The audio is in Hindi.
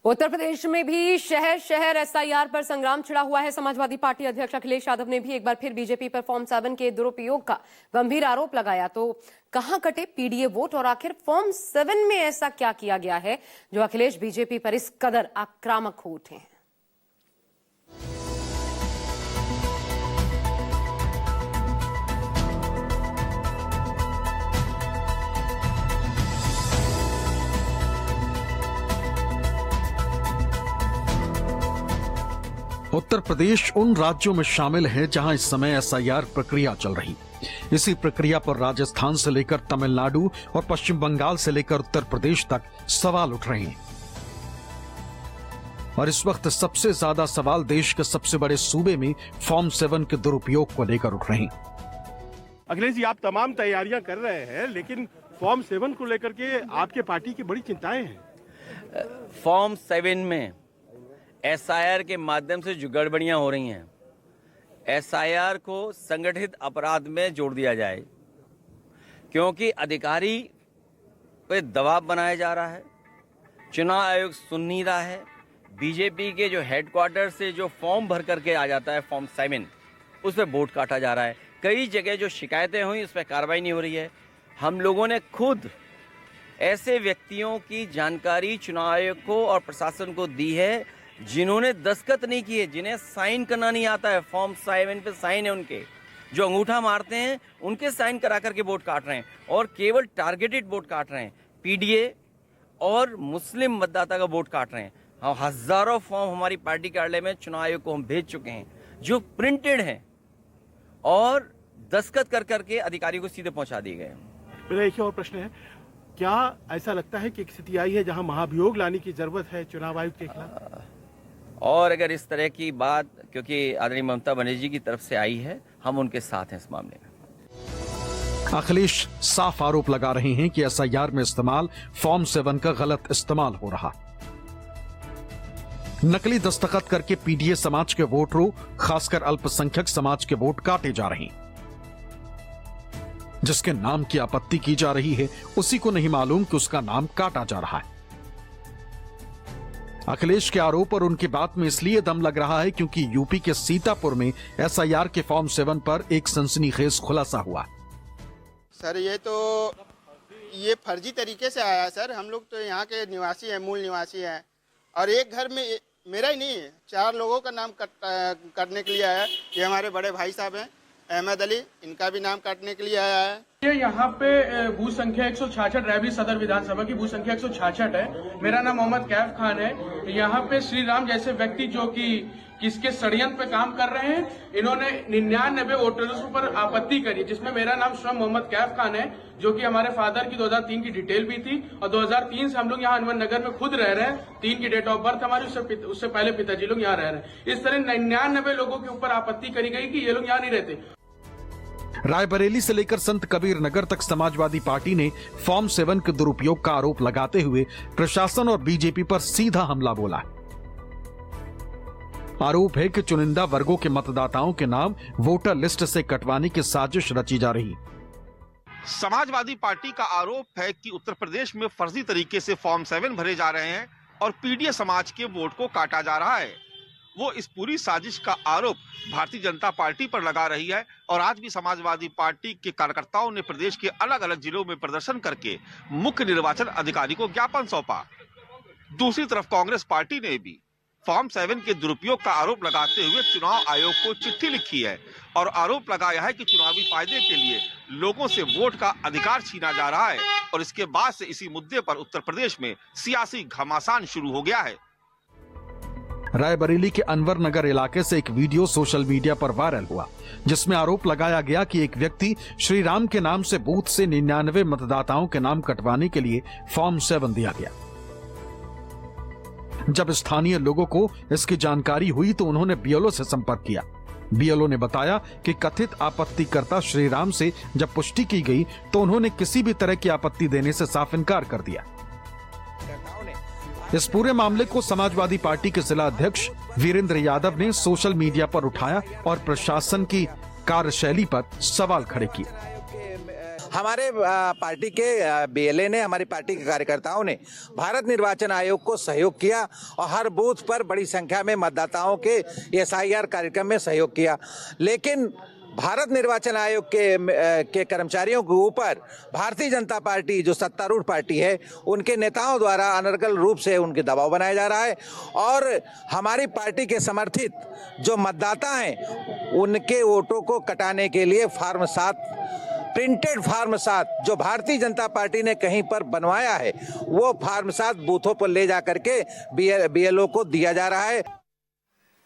उत्तर प्रदेश में भी शहर शहर एसआईआर पर संग्राम छिड़ा हुआ है। समाजवादी पार्टी अध्यक्ष अखिलेश यादव ने भी एक बार फिर बीजेपी पर फॉर्म 7 के दुरुपयोग का गंभीर आरोप लगाया। तो कहां कटे पीडीए वोट और आखिर फॉर्म 7 में ऐसा क्या किया गया है जो अखिलेश बीजेपी पर इस कदर आक्रामक हो उठे हैं? उत्तर प्रदेश उन राज्यों में शामिल है जहां इस समय एसआईआर प्रक्रिया चल रही। इसी प्रक्रिया पर राजस्थान से लेकर तमिलनाडु और पश्चिम बंगाल से लेकर उत्तर प्रदेश तक सवाल उठ रहे हैं। और इस वक्त सबसे ज्यादा सवाल देश के सबसे बड़े सूबे में फॉर्म 7 के दुरुपयोग को लेकर उठ रहे हैं। अखिलेश जी, आप तमाम तैयारियां कर रहे हैं, लेकिन फॉर्म 7 को लेकर के आपके पार्टी की बड़ी चिंताएं हैं। फॉर्म 7 में एसआईआर के माध्यम से जो गड़बड़ियां हो रही हैं, एसआईआर को संगठित अपराध में जोड़ दिया जाए, क्योंकि अधिकारी पे दबाव बनाया जा रहा है। चुनाव आयोग सुन नहीं रहा है। बीजेपी के जो हेडक्वार्टर से जो फॉर्म भर करके आ जाता है फॉर्म 7, उस पर वोट काटा जा रहा है। कई जगह जो शिकायतें हुई उस पर कार्रवाई नहीं हो रही है। हम लोगों ने खुद ऐसे व्यक्तियों की जानकारी चुनाव आयोग को और प्रशासन को दी है जिन्होंने दस्तखत नहीं किए, जिन्हें साइन करना नहीं आता है। फॉर्म 7 पे साइन है उनके, जो अंगूठा मारते हैं उनके साइन करा करके वोट काट रहे हैं और केवल टारगेटेड वोट काट रहे हैं। पीडीए और मुस्लिम मतदाता का वोट काट रहे हैं। हाँ, हजारों फॉर्म हमारी पार्टी कार्यालय में चुनाव आयोग को हम भेज चुके हैं जो प्रिंटेड हैं और दस्तखत कर करके अधिकारियों को सीधे पहुंचा दिए गए। मेरा एक और प्रश्न है, क्या ऐसा लगता है कि एक स्थिति आई है जहां महाभियोग लाने की जरूरत है चुनाव आयोग के खिलाफ? और अगर इस तरह की बात, क्योंकि आदरणीय ममता बनर्जी की तरफ से आई है, हम उनके साथ हैं इस मामले में। अखिलेश साफ आरोप लगा रहे हैं कि एसआईआर में इस्तेमाल फॉर्म 7 का गलत इस्तेमाल हो रहा। नकली दस्तखत करके पीडीए समाज के वोटरों, खासकर अल्पसंख्यक समाज के वोट काटे जा रहे हैं। जिसके नाम की आपत्ति की जा रही है उसी को नहीं मालूम कि उसका नाम काटा जा रहा है। अखिलेश के आरोप और उनकी बात में इसलिए दम लग रहा है क्योंकि यूपी के सीतापुर में एसआईआर के फॉर्म 7 पर एक सनसनीखेज खुलासा हुआ। सर, ये फर्जी तरीके से आया सर। हम लोग तो यहाँ के निवासी हैं, मूल निवासी हैं, और एक घर में मेरा ही नहीं है, 4 लोगों का नाम काटने के लिए आया है। ये हमारे बड़े भाई साहब हैं अहमद अली, इनका भी नाम काटने के लिए आया है। ये यहाँ पे बूथ संख्या 166 रैवी सदर विधानसभा की बूथ संख्या 166 है। मेरा नाम मोहम्मद कैफ खान है। यहाँ पे श्री राम जैसे व्यक्ति जो कि किसके षड्यंत्र पे काम कर रहे हैं, इन्होंने 99 वोटर्स पर आपत्ति करी, जिसमें मेरा नाम स्वयं मोहम्मद कैफ खान है, जो कि हमारे फादर की 2003 की डिटेल भी थी और 2003 से हम लोग यहाँ हनुमान नगर में खुद रह रहे हैं। 3 की डेट ऑफ बर्थ हमारी, उससे पहले पिताजी लोग यहाँ रह रहे हैं। इस तरह 99 लोगों के ऊपर आपत्ति करी गई कि ये लोग यहाँ नहीं रहते। रायबरेली से लेकर संत कबीर नगर तक समाजवादी पार्टी ने फॉर्म 7 के दुरुपयोग का आरोप लगाते हुए प्रशासन और बीजेपी पर सीधा हमला बोला। आरोप है कि चुनिंदा वर्गों के मतदाताओं के नाम वोटर लिस्ट से कटवाने की साजिश रची जा रही। समाजवादी पार्टी का आरोप है कि उत्तर प्रदेश में फर्जी तरीके से फॉर्म 7 भरे जा रहे हैं और पीडीए समाज के वोट को काटा जा रहा है। वो इस पूरी साजिश का आरोप भारतीय जनता पार्टी पर लगा रही है और आज भी समाजवादी पार्टी के कार्यकर्ताओं ने प्रदेश के अलग अलग जिलों में प्रदर्शन करके मुख्य निर्वाचन अधिकारी को ज्ञापन सौंपा। दूसरी तरफ कांग्रेस पार्टी ने भी फॉर्म 7 के दुरुपयोग का आरोप लगाते हुए चुनाव आयोग को चिट्ठी लिखी है और आरोप लगाया है कि चुनावी फायदे के लिए लोगों से वोट का अधिकार छीना जा रहा है और इसके बाद से इसी मुद्दे पर उत्तर प्रदेश में सियासी घमासान शुरू हो गया है। रायबरेली के अनवर नगर इलाके से एक वीडियो सोशल मीडिया पर वायरल हुआ, जिसमें आरोप लगाया गया कि एक व्यक्ति श्री राम के नाम से बूथ से 99 मतदाताओं के नाम कटवाने के लिए फॉर्म 7 दिया गया। जब स्थानीय लोगों को इसकी जानकारी हुई तो उन्होंने बीएलओ से संपर्क किया। बीएलओ ने बताया कि कथित आपत्तिकर्ता श्री राम से जब पुष्टि की गई तो उन्होंने किसी भी तरह की आपत्ति देने से साफ इनकार कर दिया। इस पूरे मामले को समाजवादी पार्टी के जिला अध्यक्ष वीरेंद्र यादव ने सोशल मीडिया पर उठाया और प्रशासन की कार्यशैली पर सवाल खड़े किए। हमारे पार्टी के बीएलए ने, हमारी पार्टी के कार्यकर्ताओं ने भारत निर्वाचन आयोग को सहयोग किया और हर बूथ पर बड़ी संख्या में मतदाताओं के एसआईआर कार्यक्रम में सहयोग किया। लेकिन भारत निर्वाचन आयोग के कर्मचारियों के ऊपर भारतीय जनता पार्टी, जो सत्तारूढ़ पार्टी है, उनके नेताओं द्वारा अनर्गल रूप से उनके दबाव बनाया जा रहा है और हमारी पार्टी के समर्थित जो मतदाता हैं उनके वोटों को कटाने के लिए फॉर्म 7, प्रिंटेड फॉर्म 7 जो भारतीय जनता पार्टी ने कहीं पर बनवाया है, वो फॉर्म 7 बूथों पर ले जा करके बीएलओ को दिया जा रहा है।